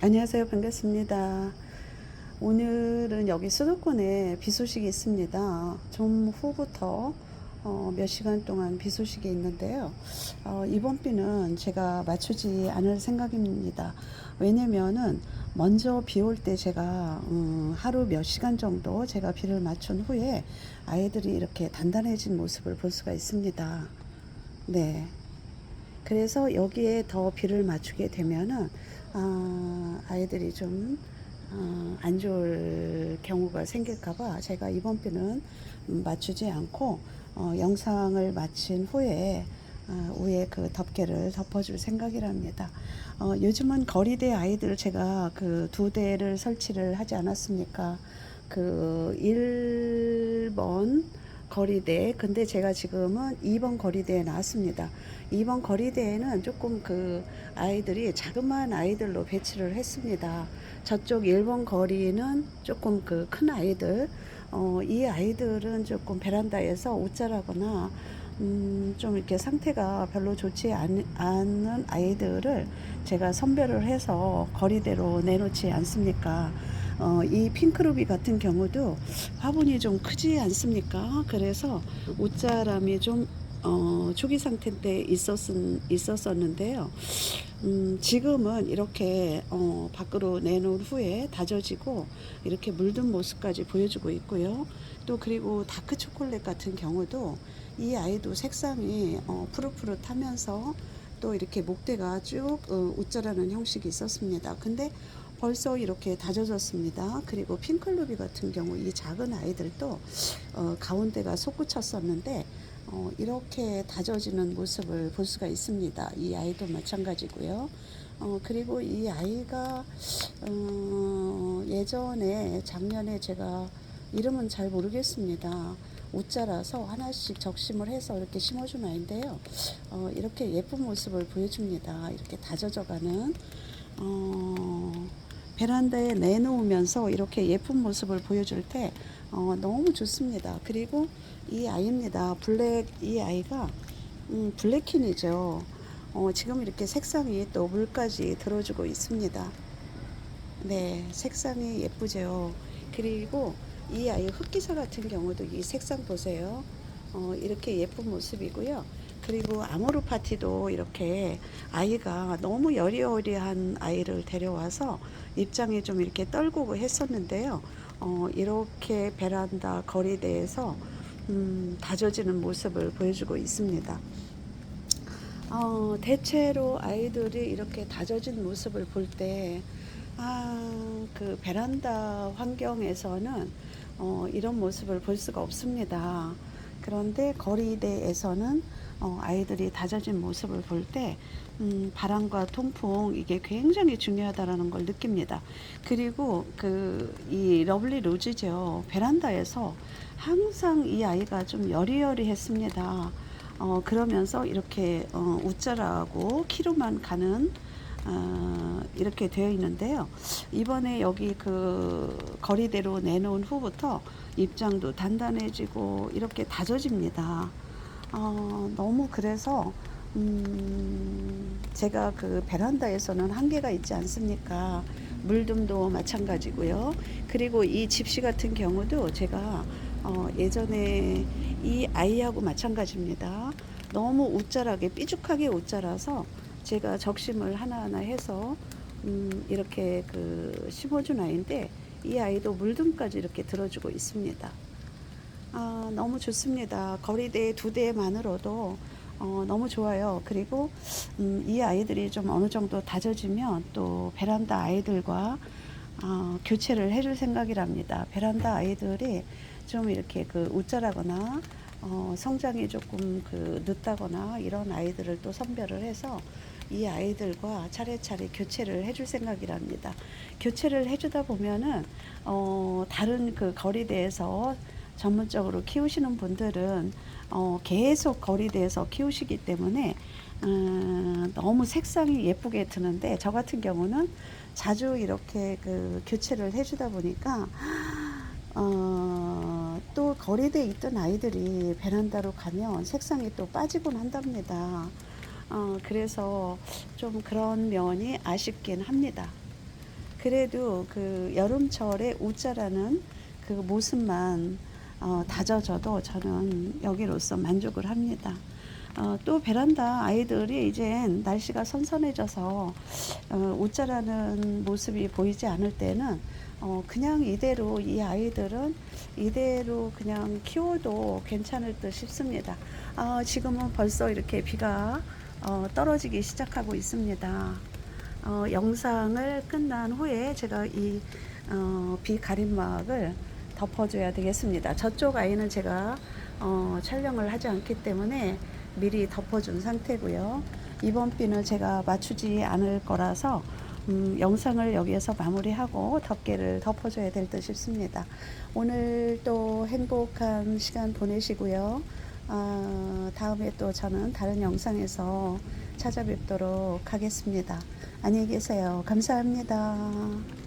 안녕하세요. 반갑습니다. 오늘은 여기 수도권에 비 소식이 있습니다. 좀 후부터 몇 시간 동안 비 소식이 있는데요. 이번 비는 제가 맞추지 않을 생각입니다. 왜냐면은 먼저 비 올 때 제가 하루 몇 시간 정도 제가 비를 맞춘 후에 아이들이 이렇게 단단해진 모습을 볼 수가 있습니다. 네. 그래서 여기에 더 비를 맞추게 되면은 아이들이 좀 안 좋을 경우가 생길까봐 제가 이번 비는 맞추지 않고 영상을 마친 후에 위에 그 덮개를 덮어줄 생각이랍니다. 요즘은 거리대 아이들 제가 그 2대를 설치를 하지 않았습니까? 그 1번 거리대, 근데 제가 지금은 2번 거리대에 나왔습니다. 2번 거리대에는 조금 그 아이들이 자그마한 아이들로 배치를 했습니다. 저쪽 1번 거리는 조금 그 큰 아이들, 이 아이들은 조금 베란다에서 옷자라거나 좀 이렇게 상태가 별로 좋지 않은 아이들을 제가 선별을 해서 거리대로 내놓지 않습니까? 이 핑크루비 같은 경우도 화분이 좀 크지 않습니까? 그래서 옷자람이 좀 초기 상태 때 있었었는데요. 지금은 이렇게 밖으로 내놓은 후에 다져지고 이렇게 물든 모습까지 보여주고 있고요. 또 그리고 다크 초콜릿 같은 경우도 이 아이도 색상이 푸릇푸릇하면서 또 이렇게 목대가 쭉 웃자라는 형식이 있었습니다. 근데 벌써 이렇게 다져졌습니다. 그리고 핑클루비 같은 경우 이 작은 아이들도 가운데가 솟구쳤었는데 이렇게 다져지는 모습을 볼 수가 있습니다. 이 아이도 마찬가지고요. 그리고 이 아이가 예전에 작년에 제가 이름은 잘 모르겠습니다. 옷자라서 하나씩 적심을 해서 이렇게 심어준 아이인데요. 이렇게 예쁜 모습을 보여줍니다. 이렇게 다져져가는 베란다에 내놓으면서 이렇게 예쁜 모습을 보여줄 때 너무 좋습니다. 그리고 이 아이입니다. 이 아이가 블랙킨이죠. 지금 이렇게 색상이 또 물까지 들어주고 있습니다. 네, 색상이 예쁘죠. 그리고 이 아이 흑기사 같은 경우도 이 색상 보세요. 이렇게 예쁜 모습이고요. 그리고 아모르 파티도 이렇게 아이가 너무 여리여리한 아이를 데려와서 입장에 좀 이렇게 떨고 했었는데요. 이렇게 베란다 거리대에서 다져지는 모습을 보여주고 있습니다. 대체로 아이들이 이렇게 다져진 모습을 볼 때, 그 베란다 환경에서는 이런 모습을 볼 수가 없습니다. 그런데 거리대에서는 아이들이 다져진 모습을 볼 때, 바람과 통풍, 이게 굉장히 중요하다라는 걸 느낍니다. 그리고 이 러블리 로즈죠. 베란다에서 항상 이 아이가 좀 여리여리했습니다. 그러면서 이렇게 웃자라고 키로만 가는 이렇게 되어 있는데요. 이번에 여기 그 거리대로 내놓은 후부터 입장도 단단해지고 이렇게 다져집니다. 너무 그래서 제가 그 베란다에서는 한계가 있지 않습니까? 물듬도 마찬가지고요. 그리고 이 집시 같은 경우도 제가 예전에 이 아이하고 마찬가지입니다. 너무 웃자라게 삐죽하게 웃자라서 제가 적심을 하나하나 해서 이렇게 그 심어준 아이인데 이 아이도 물듬까지 이렇게 들어주고 있습니다. 너무 좋습니다. 거리대 2대만으로도 너무 좋아요. 그리고 이 아이들이 좀 어느 정도 다져지면 또 베란다 아이들과 교체를 해줄 생각이랍니다. 베란다 아이들이 좀 이렇게 그 웃자라거나 성장이 조금 그 늦다거나 이런 아이들을 또 선별을 해서 이 아이들과 차례차례 교체를 해줄 생각이랍니다. 교체를 해주다 보면은 다른 그 거리대에서 전문적으로 키우시는 분들은 계속 거리대에서 키우시기 때문에 너무 색상이 예쁘게 드는데 저 같은 경우는 자주 이렇게 그 교체를 해주다 보니까 또 거리대에 있던 아이들이 베란다로 가면 색상이 또 빠지곤 한답니다. 그래서 좀 그런 면이 아쉽긴 합니다. 그래도 그 여름철에 웃자라는 그 모습만 다져져도 저는 여기로서 만족을 합니다. 또 베란다 아이들이 이젠 날씨가 선선해져서 웃자라는 모습이 보이지 않을 때는 그냥 이대로 이 아이들은 이대로 그냥 키워도 괜찮을 듯 싶습니다. 지금은 벌써 이렇게 비가 떨어지기 시작하고 있습니다. 영상을 끝난 후에 제가 이 비 가림막을 덮어줘야 되겠습니다. 저쪽 아이는 제가 촬영을 하지 않기 때문에 미리 덮어준 상태고요. 이번 비는 제가 맞추지 않을 거라서 영상을 여기에서 마무리하고 덮개를 덮어줘야 될 듯 싶습니다. 오늘 또 행복한 시간 보내시고요. 다음에 또 저는 다른 영상에서 찾아뵙도록 하겠습니다. 안녕히 계세요. 감사합니다.